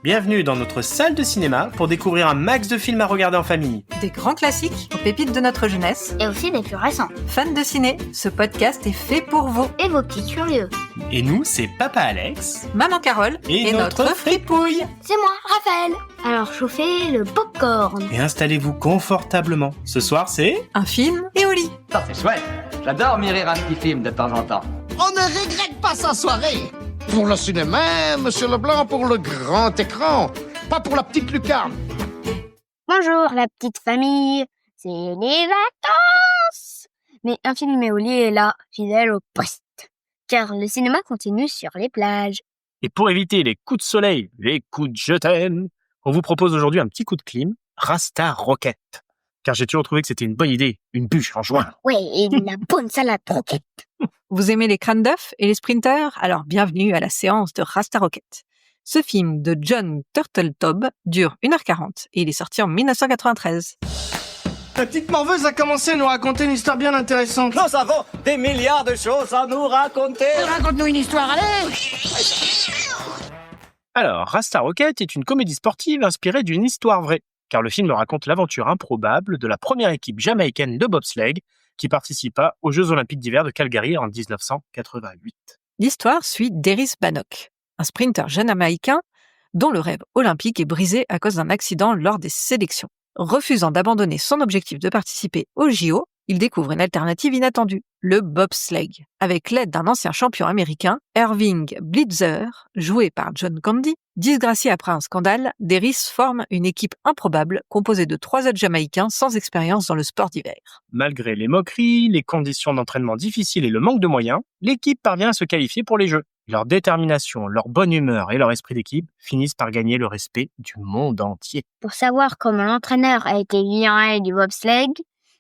Bienvenue dans notre salle de cinéma pour découvrir un max de films à regarder en famille. Des grands classiques aux pépites de notre jeunesse. Et aussi des plus récents. Fans de ciné, ce podcast est fait pour vous. Et vos petits curieux. Et nous, c'est Papa Alex, Maman Carole et notre fripouille. C'est moi, Raphaël. Alors chauffez le popcorn. Et installez-vous confortablement. Ce soir, c'est... un film et au lit. Ça c'est chouette. J'adore m'y rire un petit film de temps en temps. On ne regrette pas sa soirée. Pour le cinéma, Monsieur Leblanc, pour le grand écran, pas pour la petite lucarne. Bonjour la petite famille, c'est les vacances. Mais un film et au lit est là, fidèle au poste. Car le cinéma continue sur les plages. Et pour éviter les coups de soleil, les coups de je t'aime, on vous propose aujourd'hui un petit coup de clim, Rasta Rocket. Car j'ai toujours trouvé que c'était une bonne idée, une bûche en juin. Ouais, et de la bonne salade roquette. Vous aimez les crânes d'œufs et les sprinters? Alors bienvenue à la séance de Rasta Rocket. Ce film de John Turteltaub dure 1h40 et il est sorti en 1993. La petite morveuse a commencé à nous raconter une histoire bien intéressante. Nous avons des milliards de choses à nous raconter. Raconte-nous une histoire, allez. Alors, Rasta Rocket est une comédie sportive inspirée d'une histoire vraie, car le film raconte l'aventure improbable de la première équipe jamaïcaine de bobsleigh qui participa aux Jeux Olympiques d'hiver de Calgary en 1988. L'histoire suit Deris Bannock, un sprinter jamaïcain dont le rêve olympique est brisé à cause d'un accident lors des sélections. Refusant d'abandonner son objectif de participer aux JO, il découvre une alternative inattendue, le bobsleigh. Avec l'aide d'un ancien champion américain, Irving Blitzer, joué par John Candy, disgracié après un scandale, Deris forme une équipe improbable composée de 3 autres Jamaïcains sans expérience dans le sport d'hiver. Malgré les moqueries, les conditions d'entraînement difficiles et le manque de moyens, l'équipe parvient à se qualifier pour les Jeux. Leur détermination, leur bonne humeur et leur esprit d'équipe finissent par gagner le respect du monde entier. Pour savoir comment l'entraîneur a été viré du bobsleigh,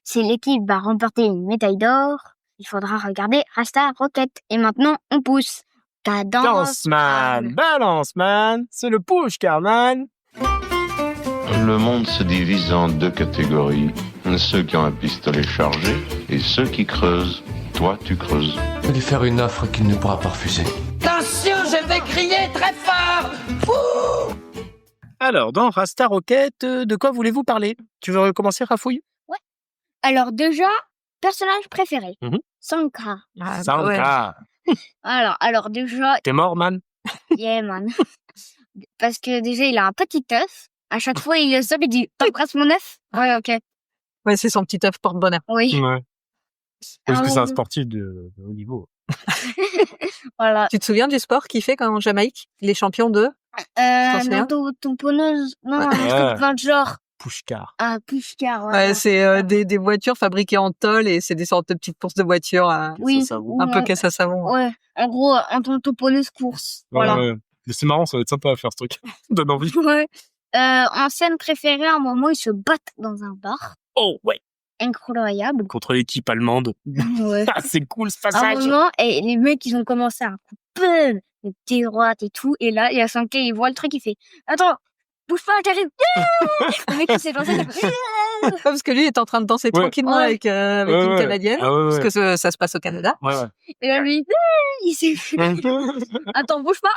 si l'équipe va remporter une médaille d'or, il faudra regarder Rasta Rocket. Et maintenant, on pousse. Danse man, balance man, c'est le push car man. Le monde se divise en 2 catégories. Ceux qui ont un pistolet chargé et ceux qui creusent. Toi, tu creuses. Je vais lui faire une offre qu'il ne pourra pas refuser. Attention, je vais crier très fort. Alors, dans Rasta Rocket, de quoi voulez-vous parler? Tu veux recommencer, Rafouille? Alors déjà, personnage préféré. Mhm. Sanka. Sanka. Alors déjà, T'es mort, man? yeah man. Parce que déjà, il a un petit œuf. À chaque fois, il le sort, il dit, t'embrasses mon œuf? Ouais, ok. Ouais, c'est son petit œuf porte-bonheur. Oui. Ouais. Parce que c'est un Ah, sportif de haut niveau. Voilà. Tu te souviens du sport qu'il fait quand en Jamaïque? Il est champion de... t'en souviens? Non, tamponneuse. Non, un Ouais. truc de genre. Pushkar. Ah, Pushkar, Ouais, c'est des voitures fabriquées en tôle et c'est des sortes de petites courses de voitures oui. Ça vaut. un peu caisse à savon. Ouais. En gros, en tamponneuse course. Voilà. Ouais. Mais c'est marrant, ça va être sympa à faire ce truc. Donne envie. Ouais. En scène préférée, à un moment, ils se battent dans un bar. Oh, ouais. Incroyable. Contre l'équipe allemande. Ouais. Ah, c'est cool ce À un passage. moment, et les mecs, ils ont commencé à couper les pieds droites et tout. Et là, il y a Sanka, il voit le truc, il fait « Attends, bouge pas, j'arrive !» Le mec, il s'est lancé, il a fait Parce que lui est en train de danser Ouais. tranquillement Ouais. avec une Canadienne. Ah, ouais. Parce que ça se passe au Canada. Ouais. Et là, lui, il s'est fait « Attends, bouge pas !»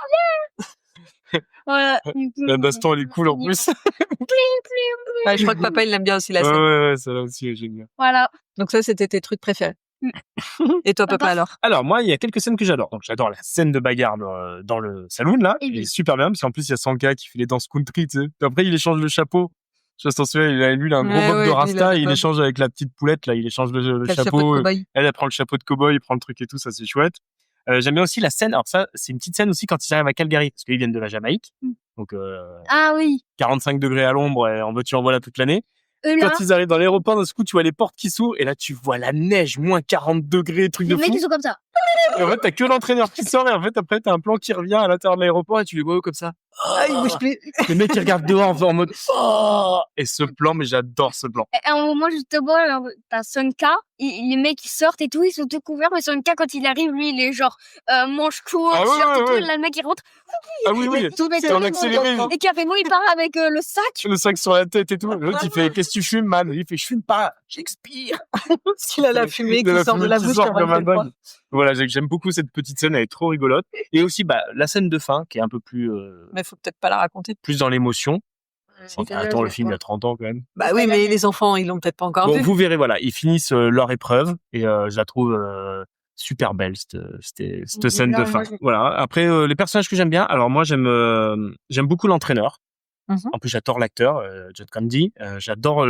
Voilà. La baston, elle est cool en plus. Ouais, je crois que papa, il l'aime bien aussi la scène. Ouais, ça là aussi est génial. Voilà. Donc ça, c'était tes trucs préférés. Et toi, papa, alors? Alors, moi, il y a quelques scènes que j'adore. Donc, j'adore la scène de bagarre dans le saloon, là. Et Il oui. est super bien, parce qu'en plus, il y a Sanka qui fait les danses country, tu sais. Puis après, il échange le chapeau. Je sais pas si t'en souviens, lui, il a un gros Ouais, bob ouais, de lui, Rasta, il a le il bob. échange avec la petite poulette, là, il échange le Quel chapeau de chapeau. cow-boy. Elle prend le chapeau de cow-boy, il prend le truc et tout, ça, c'est chouette. J'aime bien aussi la scène, alors ça, c'est une petite scène aussi quand ils arrivent à Calgary, parce qu'ils viennent de la Jamaïque. Donc, Ah oui. 45 degrés à l'ombre, et en veux-tu en voilà toute l'année. Eux, là, Quand ils arrivent dans l'aéroport, d'un coup, tu vois les portes qui s'ouvrent, et là, tu vois la neige, moins 40 degrés, truc les de mecs, fou. ils sont comme ça. Et en fait, t'as que l'entraîneur qui sort, et en fait, après, t'as un plan qui revient à l'intérieur de l'aéroport, et tu les vois comme ça. Ah, il bouge plus. Les mecs, ils regardent dehors en mode, oh! Et ce plan, mais j'adore ce plan. Et à un moment, justement, là, t'as Sonka, les mecs, ils sortent et tout, ils sont tout couverts, mais Sonka, quand il arrive, lui, il est genre, manche court, Ah ouais, shirt et ouais, tout, ouais. là, le mec, il rentre, Ah oui. tout C'est en accéléré. et carrément, il part avec le sac. Le sac sur la tête et tout. L'autre, il fait, qu'est-ce que tu fumes, man? Il fait, je fume pas, j'expire. S'il a la fumée De qui sort de la fumée bouche sort comme comme un un dingue. Voilà, j'aime beaucoup cette petite scène, elle est trop rigolote. Et aussi, la scène de fin, qui est un peu plus, Mais faut peut-être pas la raconter. plus dans l'émotion. C'est Attends, le film, il y a 30 ans, quand même. Bah oui, mais les enfants, ils l'ont peut-être pas encore Bon, vu. vous verrez, voilà, ils finissent leur épreuve, et je la trouve super belle, cette scène de fin. Voilà. Après, les personnages que j'aime bien, alors moi, j'aime beaucoup l'entraîneur. Mhm. En plus, j'adore l'acteur, Judd Candy. J'adore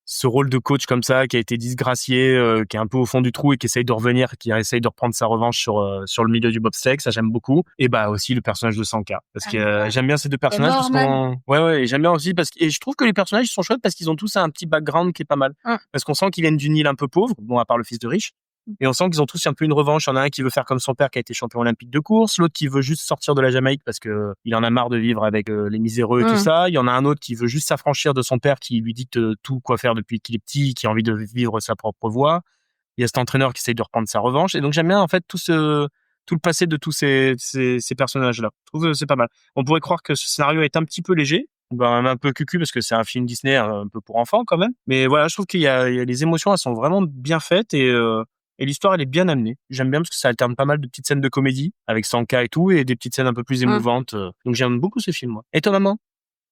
ce rôle de coach comme ça, qui a été disgracié, qui est un peu au fond du trou et qui essaye de revenir, qui essaye de reprendre sa revanche sur le milieu du bobsleigh. Ça, j'aime beaucoup. Et aussi le personnage de Sanka. Parce que j'aime bien ces deux personnages. Parce ouais, et j'aime bien aussi et je trouve que les personnages, ils sont chouettes parce qu'ils ont tous un petit background qui est pas mal. Parce qu'on sent qu'ils viennent d'une île un peu pauvre, bon, à part le fils de riche. Et on sent qu'ils ont tous un peu une revanche. Il y en a un qui veut faire comme son père qui a été champion olympique de course, l'autre qui veut juste sortir de la Jamaïque parce que il en a marre de vivre avec les miséreux et tout ça. Il y en a un autre qui veut juste s'affranchir de son père qui lui dicte tout quoi faire depuis qu'il est petit, qui a envie de vivre sa propre voie. Il y a cet entraîneur qui essaye de reprendre sa revanche. Et donc j'aime bien en fait tout le passé de tous ces personnages-là. Je trouve que c'est pas mal. On pourrait croire que ce scénario est un petit peu léger. Un peu cucu parce que c'est un film Disney un peu pour enfants quand même. Mais voilà, je trouve qu'il y a les émotions, elles sont vraiment bien faites et l'histoire, elle est bien amenée. J'aime bien parce que ça alterne pas mal de petites scènes de comédie avec Sanka et tout, et des petites scènes un peu plus émouvantes. Donc j'aime beaucoup ce film, moi. Et toi, maman?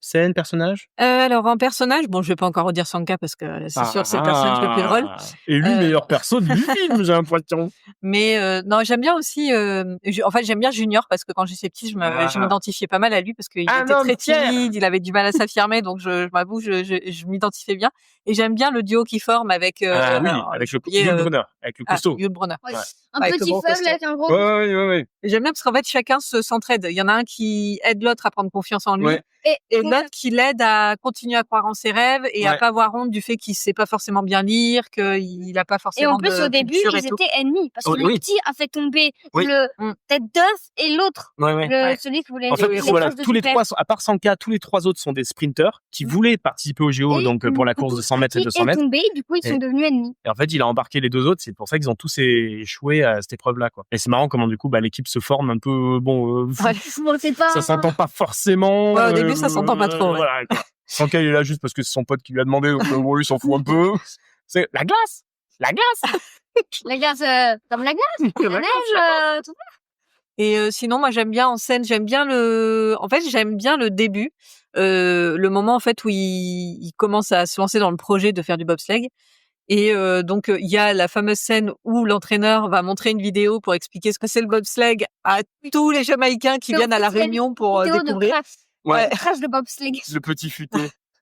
Scène, personnage? Alors, en personnage, bon, je vais pas encore redire Sanka parce que c'est sûr que c'est le personnage le plus drôle. Et lui, meilleure personne du film, j'ai l'impression. Mais non, j'aime bien aussi. En fait, j'aime bien Junior parce que quand j'étais petite, je m'identifiais pas mal à lui parce qu'il était très timide, il avait du mal à s'affirmer, donc je m'avoue, je m'identifiais bien. Et j'aime bien le duo qui forme avec oui, avec le Yul Brynner, avec le costaud. Yul Brynner. Ouais. Ouais. Un Avec petit le gros faible costaud. avec un gros. Ouais. Et j'aime bien parce qu'en fait, chacun s'entraide. Il y en a un qui aide l'autre à prendre confiance en lui. Ouais. Et l'autre qui l'aide à continuer à croire en ses rêves et à pas avoir honte du fait qu'il sait pas forcément bien lire, qu'il a pas Et forcément en plus, de au début, culture et ils tout. étaient ennemis parce que Oui. le petit a fait tomber Oui. le tête d'œuf et l'autre, Ouais. celui qui voulait. En fait, les voilà, choses de tous les super. trois, à part Sanka, tous les trois autres sont des sprinters qui voulaient participer au JO, Et donc pour la course de 100 mètres et Qui 200 est mètres. tombé, du coup, ils sont devenus ennemis. Et en fait, il a embarqué les deux autres, c'est pour ça qu'ils ont tous échoué à cette épreuve-là, quoi. Et c'est marrant comment, du coup, l'équipe se forme un peu, Bon, c'est pas. ça s'entend pas forcément. Ouais, au début, ça s'entend pas trop, ouais. Voilà, quoi. Sanka, il est là juste parce que c'est son pote qui lui a demandé, donc bon, lui, il s'en fout un peu. C'est la glace! La glace! La glace, comme la glace, la neige, tout ça. Et sinon, moi, j'aime bien le début, le moment en fait où il commence à se lancer dans le projet de faire du bobsleigh. Et donc il y a la fameuse scène où l'entraîneur va montrer une vidéo pour expliquer ce que c'est le bobsleigh à tous les Jamaïcains qui viennent à la réunion pour Vidéo de découvrir. crash. Ouais. Crash de bobsleigh. Le petit futé.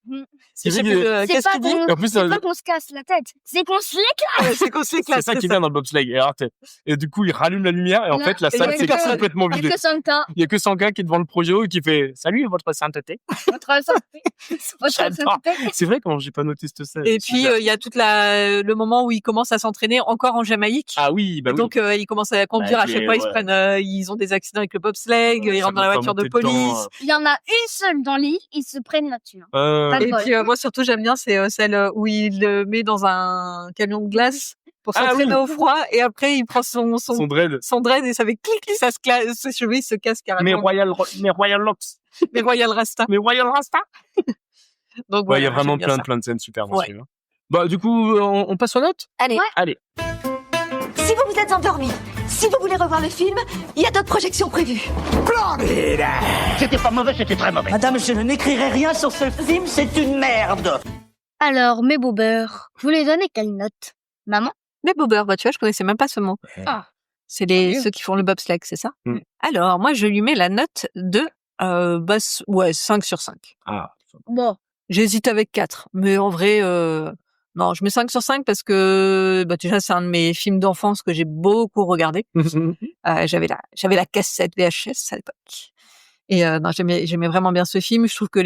Je sais plus, qu'est-ce qu'il dit? En plus, C'est pas qu'on se casse la tête, c'est qu'on se l'éclate. C'est qu'on s'éclate. c'est ça qui vient dans le bobsleigh. Et du coup, il rallume la lumière et en Non, fait, la et salle il y a s'est que- complètement Il y vidée. a que Santa. Il y a que Sanka qui est devant le projet et qui fait « Salut, votre sainteté Votre J'adore. Santa. » C'est vrai comment j'ai pas noté cette scène. Et puis il y a le moment où il commence à s'entraîner encore en Jamaïque. Ah oui, oui. Donc il commence à conduire à chaque fois, ils ont des accidents avec le bobsleigh, ils rentrent dans la voiture de police. Il y en a une seule dans l'île, ils se prennent là-dessus. Pas de Et bol. puis moi surtout j'aime bien c'est celle où il le met dans un camion de glace pour s'entraîner au froid et après il prend son dread. et ça fait clic, ça se ses cheveux ils se cassent carrément. Mais Royal Locks. Mais Royal Rasta. Mais Royal Rasta. Donc Ouais, il y a voilà, vraiment j'aime bien plein de scènes super dans Ouais. ce film. Bah, du coup, on passe aux notes? Allez. Allez. Si vous vous êtes endormi, si vous voulez revoir le film, il y a d'autres projections prévues. C'était pas mauvais, c'était très mauvais. Madame, je n'écrirai rien sur ce film, c'est une merde. Alors, mes bobeurs, vous les donnez quelle note? Maman? Les bobeurs, bah tu vois, je connaissais même pas ce mot. Ah. C'est Tant mieux. ceux qui font le bobsleigh, c'est ça? Mm. Alors, moi je lui mets la note de 5 sur 5. Ah. Bon. J'hésite avec 4, mais en vrai, non, je mets 5 sur 5 parce que déjà c'est un de mes films d'enfance que j'ai beaucoup regardé. J'avais la cassette VHS à l'époque. Et non, j'aimais vraiment bien ce film. Je trouve que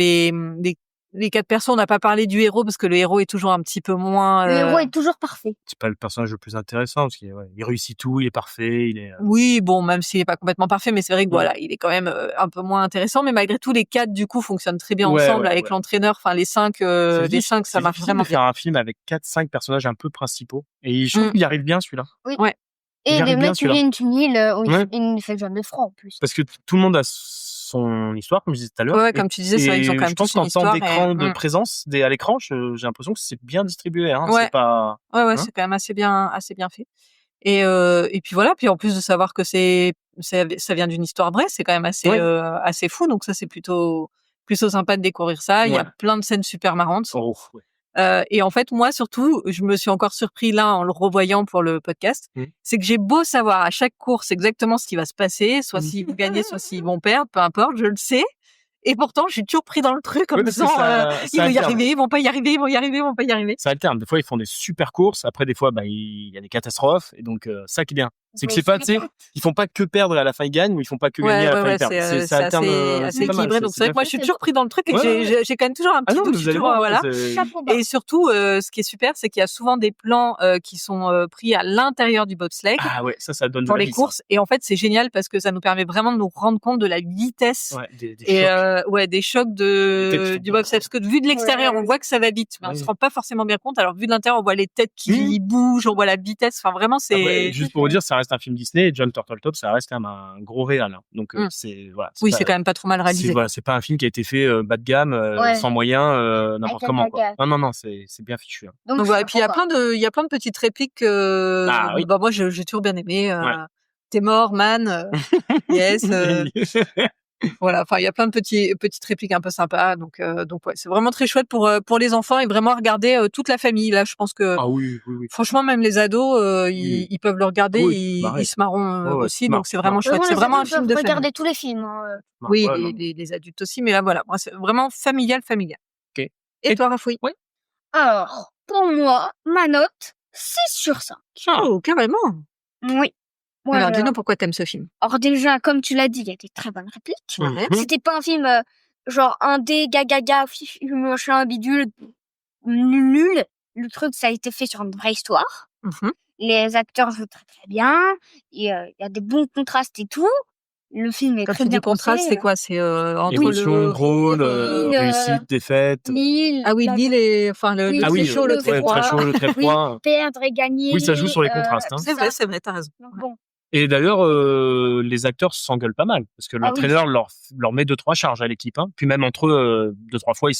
les 4 persos, on n'a pas parlé du héros parce que le héros est toujours un petit peu moins. Le héros est toujours parfait. C'est pas le personnage le plus intéressant parce qu'il il réussit tout, il est parfait, il est. Oui, bon, même s'il est pas complètement parfait, mais c'est vrai que voilà, il est quand même un peu moins intéressant. Mais malgré tout, les 4 du coup fonctionnent très bien ensemble avec l'entraîneur. Enfin, les 5, ça marche vraiment faire bien. un film avec 4-5 personnages un peu principaux. Et je trouve qu'il y arrive bien celui-là. Oui. Ouais. Et Il le arrive bien, mec qui celui-là. vient d'une île où Ouais. il ne fait jamais froid en plus. Parce que tout le monde a son histoire, comme je disais tout à l'heure. Ouais, comme tu disais, c'est vrai qu'ils ont quand même je pense tous une qu'en temps histoire. d'écran de présence à l'écran, j'ai l'impression que c'est bien distribué. Hein. Ouais. C'est pas. Ouais, Hein c'est quand même assez bien fait. Et puis voilà. Puis en plus de savoir que ça vient d'une histoire vraie, c'est quand même assez fou. Donc ça, c'est plutôt sympa de découvrir ça. Il y a plein de scènes super marrantes. Et en fait, moi, surtout, je me suis encore surpris là en le revoyant pour le podcast. C'est que j'ai beau savoir à chaque course exactement ce qui va se passer, soit s'ils vont gagner, soit s'ils vont perdre, peu importe, je le sais. Et pourtant, je suis toujours pris dans le truc en me disant, ils vont y arriver, ils vont pas y arriver, ils vont y arriver, ils vont pas y arriver. Ça alterne. Des fois, ils font des super courses. Après, des fois, il y a des catastrophes. Et donc, ça qui est bien. C'est que c'est pas, tu sais, ils font pas que perdre à la fin, ils gagnent, ou ils font pas que gagner à la fin, ils perdent. Ça alterne. assez équilibré. Donc, c'est vrai que moi, je suis toujours pris dans le truc et j'ai quand même toujours un petit doute. Voilà. Et surtout, ce qui est super, c'est qu'il y a souvent des plans qui sont pris à l'intérieur du bobsleigh. Ah ouais, ça donne pour les courses. Et en fait, c'est génial parce que ça nous permet vraiment de nous rendre compte de la vitesse des chocs du bobsleigh. Parce que vu de l'extérieur, on voit que ça va vite, mais on se rend pas forcément bien compte. Alors, vu de l'intérieur, on voit les têtes qui bougent, on voit la vitesse. Enfin, vraiment, c'est... Juste pour vous dire, ça reste un film Disney, et John Turteltaub, ça reste quand même un gros réal. Hein. Donc, c'est quand même pas trop mal réalisé. C'est pas un film qui a été fait bas de gamme, sans moyens, n'importe comment. Quoi. Non, c'est bien fichu. Hein. Donc et puis, il y a plein de petites répliques moi, j'ai toujours bien aimé. T'es mort, man. Yes. Voilà, enfin il y a plein de petites répliques un peu sympas, donc c'est vraiment très chouette pour les enfants et vraiment regarder toute la famille. Là, je pense que franchement même les ados ils peuvent le regarder, ils se marront aussi, donc c'est vraiment chouette. C'est vraiment un film de famille. Regarder tous les films. Oui, les adultes aussi, mais là voilà, c'est vraiment familial. Okay. Et toi, Rafoui? Oui. Alors pour moi, ma note 6/5. Oh, carrément. Oui. Alors, dis-nous pourquoi t'aimes ce film. Alors déjà, comme tu l'as dit, il y a des très bonnes répliques. C'était pas un film genre indé, gaga, machin, bidule, nul. Le truc, ça a été fait sur une vraie histoire. Les acteurs jouent très très bien. Il y a des bons contrastes et tout. Le film est très bien pensé. Contraste, c'est quoi? C'est entre émotion, drôle, réussite, défaite. Lille. Ah oui, Lille et enfin le très chaud, le très froid. Très chaud, le très froid. Perdre et gagner. Oui, ça joue sur les contrastes. C'est vrai, t'as raison. Bon. Et d'ailleurs, les acteurs s'engueulent pas mal parce que l'entraîneur leur met 2-3 charges à l'équipe. Hein. Puis même entre eux, 2-3 fois,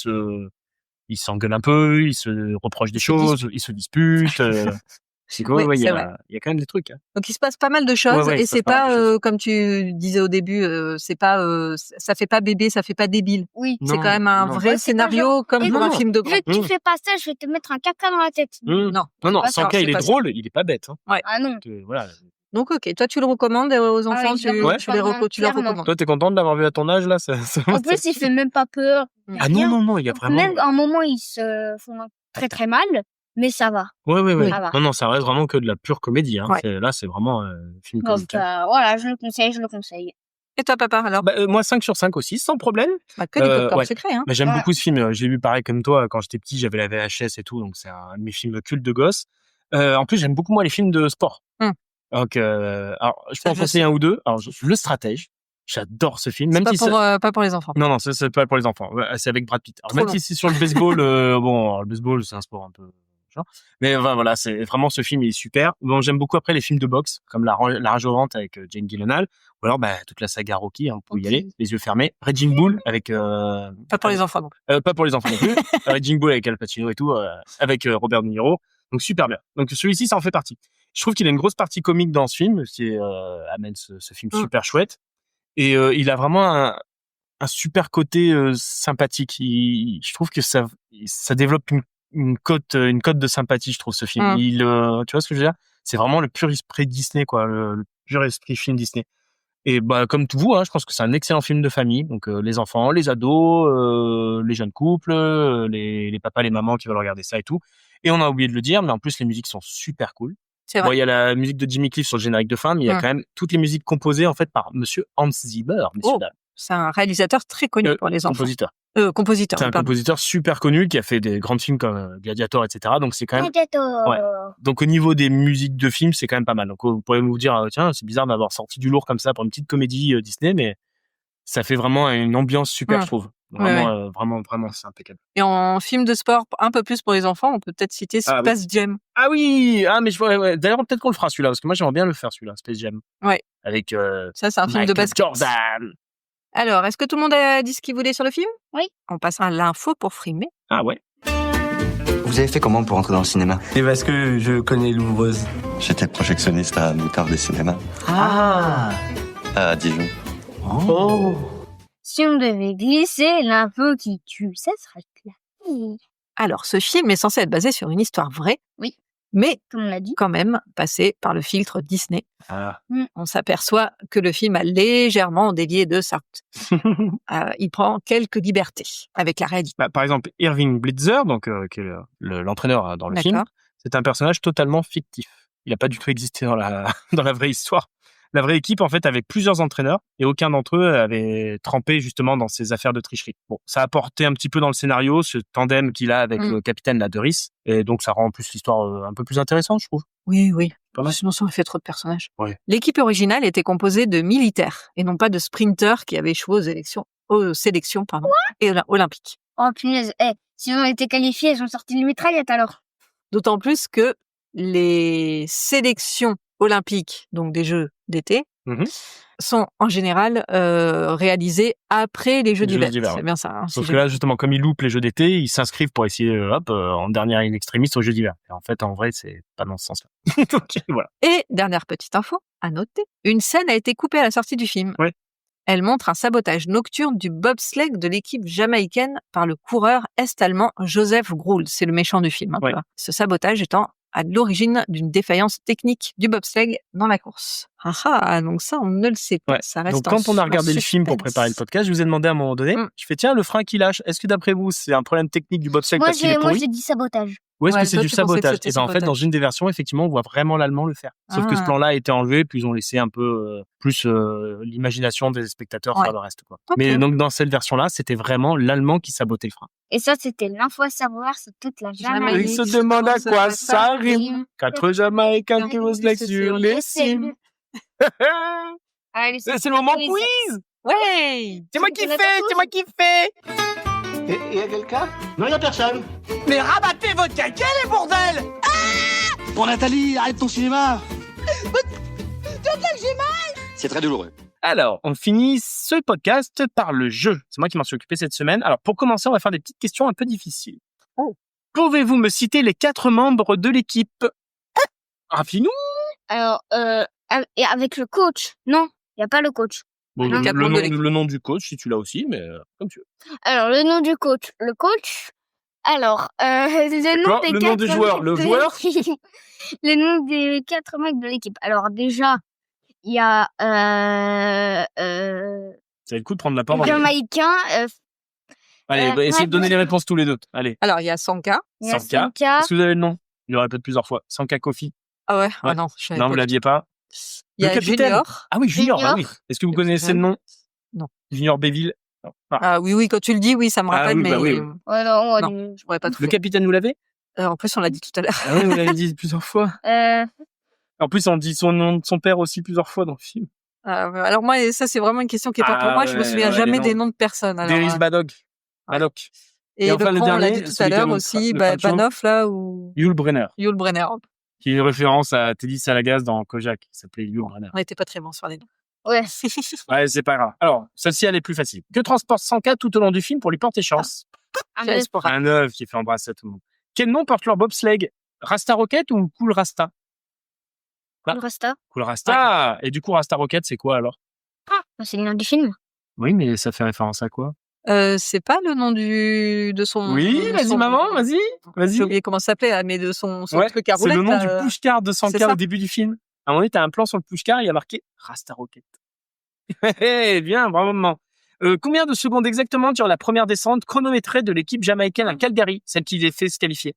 ils s'engueulent un peu, ils se reprochent des choses, ils se disputent. C'est quoi, il y a quand même des trucs. Hein. Donc il se passe pas mal de choses et c'est pas comme tu disais au début, c'est pas ça fait pas bébé, ça fait pas débile. Oui. C'est quand même un vrai scénario comme dans un film de grand. Vu que tu fais pas ça, je vais te mettre un caca dans la tête. Non, Sanka, il est drôle, il est pas bête. Hein. Ouais. Ah non. Voilà. Donc ok, toi tu le recommandes aux enfants, tu leur recommandes. Toi t'es contente d'avoir vu à ton âge là En plus il fait même pas peur. Ah non, il y a vraiment. Même à un moment ils se font très très mal, mais ça va. Ouais. Non, ça reste vraiment que de la pure comédie. Hein. Là c'est vraiment un film comique. Donc voilà, je le conseille. Et toi papa alors? Moi 5/5 aussi, sans problème. Que du popcorn secret. Hein. J'aime beaucoup ce film. Je l'ai vu pareil comme toi quand j'étais petit, j'avais la VHS et tout, donc c'est un de mes films cultes de gosse. En plus j'aime beaucoup moi les films de sport. Donc, alors, je peux en conseiller un ou deux. Alors, Le Stratège. J'adore ce film. Même pas pour les enfants. Non, c'est pas pour les enfants. C'est avec Brad Pitt. Alors, même si c'est sur le baseball, le baseball, c'est un sport un peu, genre. Mais voilà, c'est vraiment ce film, il est super. Bon, j'aime beaucoup après les films de boxe, comme La Rage au ventre avec Jane Gyllenhaal. Ou alors, toute la saga Rocky, hein, pour y aller, les yeux fermés. Raging Bull avec, pas pour les enfants non plus. Pas pour les enfants non plus. Raging Bull avec Al Pacino et tout, avec Robert De Niro. Donc, super bien. Donc, celui-ci, ça en fait partie. Je trouve qu'il a une grosse partie comique dans ce film, qui amène ce film super chouette. Et il a vraiment un super côté sympathique. Je trouve que ça développe une cote de sympathie, je trouve, ce film. Tu vois ce que je veux dire? C'est vraiment le pur esprit Disney, quoi, le pur esprit film Disney. Et comme vous, hein, je pense que c'est un excellent film de famille. Donc les enfants, les ados, les jeunes couples, les papas, les mamans qui veulent regarder ça et tout. Et on a oublié de le dire, mais en plus les musiques sont super cool. Bon, il y a la musique de Jimmy Cliff sur le générique de fin, mais il y a quand même toutes les musiques composées en fait par Monsieur Hans Zimmer. C'est un réalisateur très connu pour les enfants. Compositeur. C'est un compositeur super connu qui a fait des grands films comme Gladiator, etc. Donc c'est quand même. Donc au niveau des musiques de films, c'est quand même pas mal. Donc vous pourrez vous dire tiens, c'est bizarre d'avoir sorti du lourd comme ça pour une petite comédie Disney, mais ça fait vraiment une ambiance super, je trouve. Vraiment, vraiment, c'est impeccable. Et en film de sport, un peu plus pour les enfants, on peut peut-être citer Space Jam. Ah oui, mais je vois. D'ailleurs, peut-être qu'on le fera celui-là, parce que moi j'aimerais bien le faire celui-là, Space Jam. Ouais. Avec. Ça, c'est un film de basket. Jordan. Alors, est-ce que tout le monde a dit ce qu'il voulait sur le film? Oui. On passe à l'info pour frimer. Ah ouais. Vous avez fait comment pour entrer dans le cinéma? Et parce que je connais l'ouvreuse. J'étais projectionniste à Moutarde des cinémas. Ah. À Dijon. Oh. Si on devait glisser l'info qui tue, ça serait là. Alors, ce film est censé être basé sur une histoire vraie. Oui. Mais, comme on l'a dit, quand même, passé par le filtre Disney. Ah. On s'aperçoit que le film a légèrement dévié de sa route. Il prend quelques libertés avec la réalité. Par exemple, Irving Blitzer, donc, qui est l'entraîneur dans le film, c'est un personnage totalement fictif. Il n'a pas du tout existé dans la vraie histoire. La vraie équipe, en fait, avait plusieurs entraîneurs et aucun d'entre eux avait trempé justement dans ces affaires de tricherie. Bon, ça a apporté un petit peu dans le scénario ce tandem qu'il a avec le capitaine Doris, et donc ça rend en plus l'histoire un peu plus intéressante, je trouve. Oui. Pas mal. Sinon, ça aurait fait trop de personnages. Ouais. L'équipe originale était composée de militaires et non pas de sprinters qui avaient échoué aux sélections olympiques. Oh punaise, si on était qualifiés, ils ont sorti les mitraillettes alors. D'autant plus que les sélections olympiques, donc des Jeux d'été, sont en général réalisées après les Jeux d'hiver. C'est bien ça. Sauf que là, justement, comme ils loupent les Jeux d'été, ils s'inscrivent pour essayer, en dernière in extremis aux Jeux d'hiver. Et en fait, en vrai, c'est pas dans ce sens-là. Donc, voilà. Et dernière petite info à noter, une scène a été coupée à la sortie du film. Ouais. Elle montre un sabotage nocturne du bobsleigh de l'équipe jamaïcaine par le coureur est-allemand Joseph Groul. C'est le méchant du film. Ouais. Ce sabotage étant à l'origine d'une défaillance technique du bobsleigh dans la course. Donc ça, on ne le sait pas. Ouais. Ça reste donc quand on a regardé le film pour préparer le podcast, je vous ai demandé à un moment donné, je fais tiens, le frein qui lâche, est-ce que d'après vous, c'est un problème technique du bobsleigh parce qu'il est pourri? Moi, j'ai dit sabotage. Ou est-ce que c'est du sabotage? Et ben en fait, dans une des versions, effectivement, on voit vraiment l'allemand le faire. Sauf que ce plan-là a été enlevé, puis ils ont laissé un peu plus l'imagination des spectateurs faire le reste, quoi. Okay. Mais donc dans cette version-là, c'était vraiment l'allemand qui sabotait le frein. Et ça, c'était l'info à savoir, c'est toute la Jamaïque. Il se demande à quoi ça rime. 4 Jamaïcains qui osent sur les cimes. C'est le moment quiz. Ouais. C'est moi qui fais. Et y a quelqu'un? Non, y a personne. Mais rabattez votre caquet, les bordels! Bon, Nathalie, arrête ton cinéma. C'est très douloureux. Alors, on finit ce podcast par le jeu. C'est moi qui m'en suis occupé cette semaine. Alors, pour commencer, on va faire des petites questions un peu difficiles. Pouvez-vous me citer les 4 membres de l'équipe? Rafinou? Alors, et avec le coach? Non, il n'y a pas le coach. Bon, le nom du coach, si tu l'as aussi, mais comme tu veux. Alors, le nom du coach. Le coach. Alors, le nom du joueur. Le joueur. Les noms des 4 mecs de l'équipe. Alors, déjà, il y a... Ça va le coup de prendre la parole. Jamaïcain. Allez, essayez de donner les réponses tous les deux. Allez. Alors, il y a Sanka. Sanka. Est-ce que vous avez le nom? Je le répète plusieurs fois. Sanka Kofi. Ah ouais. Ah non, vous l'aviez pas. Il y a Junior. Ah oui, Junior. Ah oui. Est-ce que vous connaissez le nom? Non. Junior Béville. Ah oui, quand tu le dis, oui, ça me rappelle, mais... oui. Non, je pourrais pas trouver. Le capitaine, vous l'avez? En plus, on l'a dit tout à l'heure. Ah oui, vous l'avez dit plusieurs fois. En plus, on dit son nom de son père aussi plusieurs fois dans le film. Alors moi, ça, c'est vraiment une question qui est pas pour moi. Je me souviens jamais des noms de personnes. Deris Badok. Et enfin, le dernier, on l'a dit tout à l'heure aussi, Banov, là, ou... Yul Brynner. Qui est une référence à Teddy Salagaz dans Kojak, qui s'appelait Yul Brynner. On n'était pas très bons sur les noms. Ouais. Ouais, c'est pas grave. Alors, celle-ci, elle est plus facile. Que transporte Sanka tout au long du film pour lui porter chance? Un œuf qui fait embrasser tout le monde. Quel nom porte leur bobsleigh? Rasta Rocket ou Cool Rasta? Cool Rasta. Cool Rasta. Ouais. Et du coup, Rasta Rocket, c'est quoi alors? C'est le nom du film. Oui, mais ça fait référence à quoi? C'est pas le nom de son... Oui, vas-y, maman, vas-y. J'ai oublié comment ça s'appelait, mais de son truc à roulette. C'est le nom du pushcar de Sanka au début du film. À un moment donné, t'as un plan sur le pushcar, il y a marqué Rasta Rocket. Bien, bravo, maman. Combien de secondes exactement dure la première descente chronométrée de l'équipe jamaïcaine à Calgary, celle qui les fait se qualifier?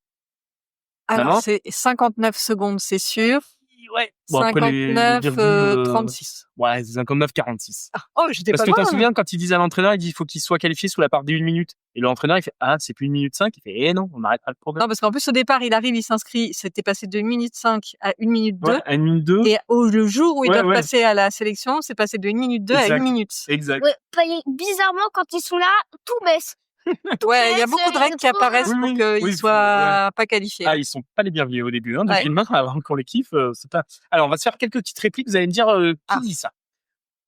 Alors, c'est 59 secondes, c'est sûr. Ouais. 36. Ouais, 59-46. J'étais pas Parce que loin. t'en souviens, quand ils disent à l'entraîneur, il dit, il faut qu'il soit qualifié sous la part d'1 minute. Et l'entraîneur, il fait, c'est plus 1 minute 5. Il fait, non, on n'arrête pas le programme. Non, parce qu'en plus, au départ, il arrive, il s'inscrit, c'était passé de 1 minute 5 à 1 minute 2. Ouais, à 1 minute 2. Et le jour où ils doivent passer à la sélection, c'est passé de 1 minute 2 à 1 minute. Exact. Ouais, bizarrement, quand ils sont là, tout baisse. Ouais, il y a beaucoup de règles qui apparaissent pour qu'ils soient pas qualifiés. Ils sont pas les bienvenus au début, du film, avant qu'on les kiffe, c'est pas... Alors, on va se faire quelques petites répliques, vous allez me dire, qui dit ça?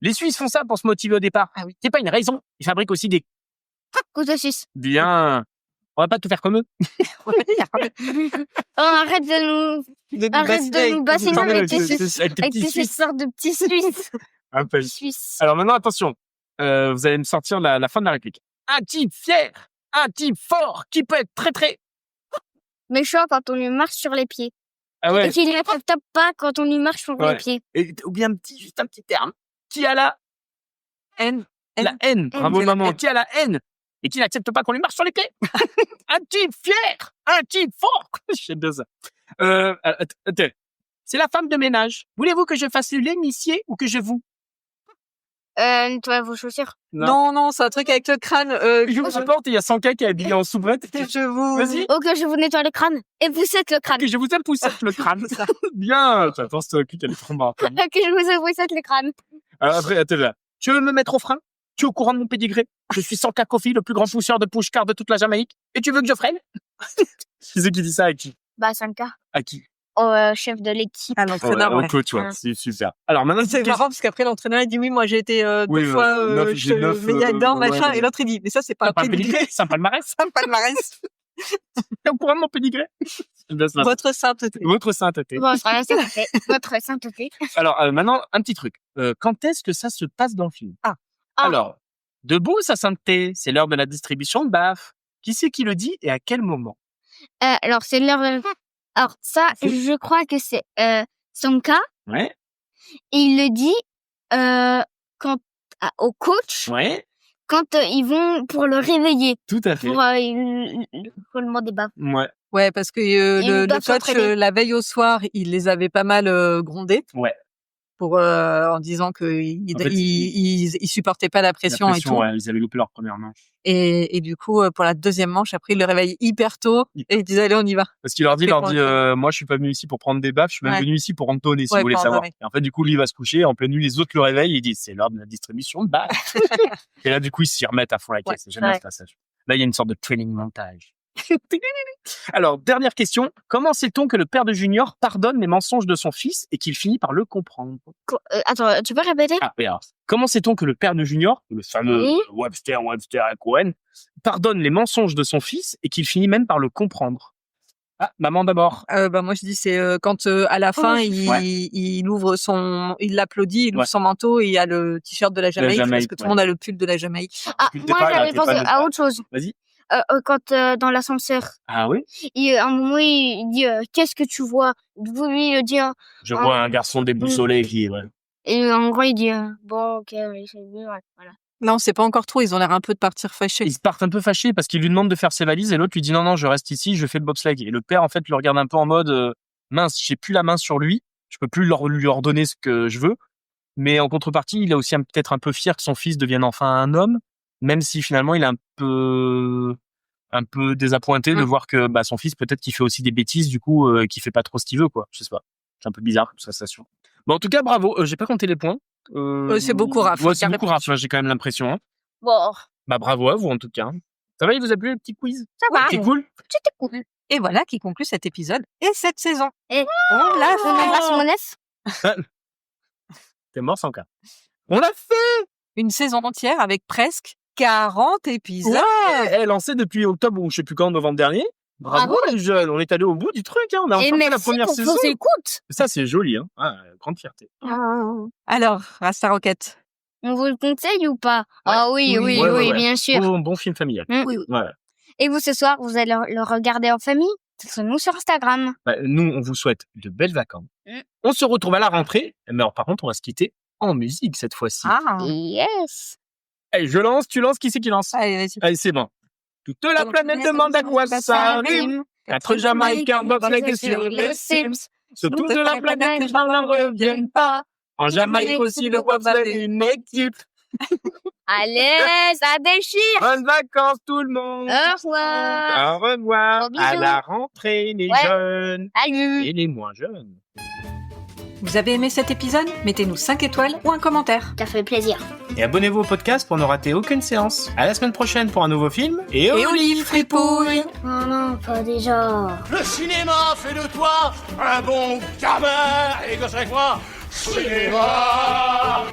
Les Suisses font ça pour se motiver au départ. C'est pas une raison. Ils fabriquent aussi des... couteaux suisses. Bien. On va pas tout faire comme eux. Arrête de nous bassiner avec tes histoires de petits Suisses. Un peu. Alors maintenant, attention. Vous allez me sortir la fin de la réplique. Un type fier, un type fort, qui peut être très très... Méchant quand on lui marche sur les pieds. Ah ouais. Et qu'il ne répète pas quand on lui marche sur les pieds. Ou bien juste un petit terme. Qui a la haine. La haine. Bravo maman. Qui a la haine et qui n'accepte pas qu'on lui marche sur les pieds. Un type fier, un type fort. J'aime bien ça. Attends. C'est la femme de ménage. Voulez-vous que je fasse l'initié ou que je vous... Nettoie vos chaussures. Non, c'est un truc avec le crâne. Je vous supporte, il y a 100K qui est habillé en soubrette. Vas-y. Oh, que je vous nettoie le crâne. Et poussette le crâne. Que je vous aime poussette le crâne. Bien. Attends, c'est toi qui est trop marrant. Que je vous aime poussette le crâne. Alors après, attends là. Tu veux me mettre au frein? Tu es au courant de mon pédigré? Je suis 100K Coffee, le plus grand pousseur de push-car de toute la Jamaïque. Et tu veux que je freine? Qui c'est qui dit ça à qui? Bah, 5K. À qui? Au chef de l'équipe. À l'entraîneur, au coach, ouais. C'est super. Alors maintenant, c'est marrant parce qu'après l'entraîeur il dit oui, moi j'ai été 2 fois médaille d'or, machin, et l'autre il dit mais ça c'est pas un pédigré. C'est un palmarès. Un palmarès. T'es au courant de mon pédigré? Votre sainteté. Votre sainteté. Votre sainteté. Alors maintenant, un petit truc. Quand est-ce que ça se passe dans le film? Alors, debout sa sainteté, c'est l'heure de la distribution de baf. Qui c'est qui le dit et à quel moment? Alors c'est l'heure de... Alors ça, je crois que c'est Sonka. Ouais. Et il le dit au coach. Ouais. Quand ils vont pour le réveiller. Tout à fait. Pour le demander baf. Ouais. Ouais, parce que le coach, la veille au soir, il les avait pas mal grondés. Ouais. En disant qu'ils supportaient pas la pression et tout. Ouais, ils avaient loupé leur première manche. Et du coup, pour la deuxième manche, après, il le réveille hyper tôt et il disait allez, on y va. Parce qu'il leur dit, moi, je suis pas venu ici pour prendre des baffes, je suis même venu ici pour en donner, si vous voulez savoir. Et en fait, du coup, lui, il va se coucher, en pleine nuit, les autres le réveillent, et ils disent, c'est l'heure de la distribution de baffes. Et là, du coup, ils s'y remettent à fond la caisse. J'aime bien ce passage. Là, il y a une sorte de training montage. Alors, dernière question. Comment sait-on que le père de Junior pardonne les mensonges de son fils et qu'il finit par le comprendre? Attends, tu peux répéter? Alors, comment sait-on que le père de Junior, le fameux Webster et Cohen, pardonne les mensonges de son fils et qu'il finit même par le comprendre? Maman d'abord. Moi je dis c'est quand à la fin il ouvre il l'applaudit, il ouvre son manteau et il y a le t-shirt de la Jamaïque, parce que tout le monde a le pull de la Jamaïque. Moi j'avais pensé à autre chose. Vas-y. Quand dans l'ascenseur. Ah oui? À un moment il dit qu'est-ce que tu vois? Lui il dit je vois un garçon déboussolé qui Et en gros il dit bon ok c'est bien, voilà. Non, c'est pas encore trop, ils ont l'air un peu de partir fâchés. Ils partent un peu fâchés parce qu'il lui demande de faire ses valises et l'autre lui dit non, je reste ici, je fais le bobsleigh. Et le père, en fait, le regarde un peu en mode mince, j'ai plus la main sur lui, je peux plus lui ordonner ce que je veux. Mais en contrepartie, il est aussi peut-être un peu fier que son fils devienne enfin un homme, même si finalement il est un peu désappointé de voir que son fils, peut-être qu'il fait aussi des bêtises, du coup, qu'il fait pas trop ce qu'il veut, quoi. Je sais pas. C'est un peu bizarre comme sensation. Bon, en tout cas, bravo. J'ai pas compté les points. C'est beaucoup, Raph. Ouais, c'est beaucoup, Raph. J'ai quand même l'impression. Hein. Bon. Bravo à vous, en tout cas. Ça va, il vous a plu le petit quiz? Ça va. C'était cool? C'était cool. Et voilà qui conclut cet épisode et cette saison. Et on embrasse mon F. T'es mort sans cas. On l'a fait! Une saison entière avec presque 40 épisodes. Ouais, lancée depuis octobre ou je sais plus quand, novembre dernier. Bravo les jeunes, on est allé au bout du truc, hein. On a enfin fait la première saison. Ça c'est joli, hein. Grande fierté. Alors, Rasta Rocket. On vous le conseille ou pas? Ah oui, bien sûr. Bon film familial. Oui. Voilà. Et vous ce soir, vous allez le regarder en famille? Nous sur Instagram. Nous, on vous souhaite de belles vacances. On se retrouve à la rentrée, mais alors, par contre, on va se quitter en musique cette fois-ci. Yes. Allez, je lance, tu lances, qui c'est qui lance? Allez, vas-y. Allez, c'est bon. Toute la planète demande à quoi ça rime. 4 Jamaïcains bobsleigh sur les Sims. Sur toute la planète, les gens n'en reviennent pas. En Jamaïque aussi, le bobsleigh est une équipe. Allez, ça déchire. Bonnes vacances tout le monde. Au revoir. Au revoir. À la rentrée, les jeunes. Salut. Et les moins jeunes. Vous avez aimé cet épisode? Mettez-nous 5 étoiles ou un commentaire. Ça fait plaisir. Et abonnez-vous au podcast pour ne rater aucune séance. À la semaine prochaine pour un nouveau film. Et Olive fripouille. Oh non, pas déjà. Le cinéma fait de toi un bon gamin. Et que chaque fois, cinéma.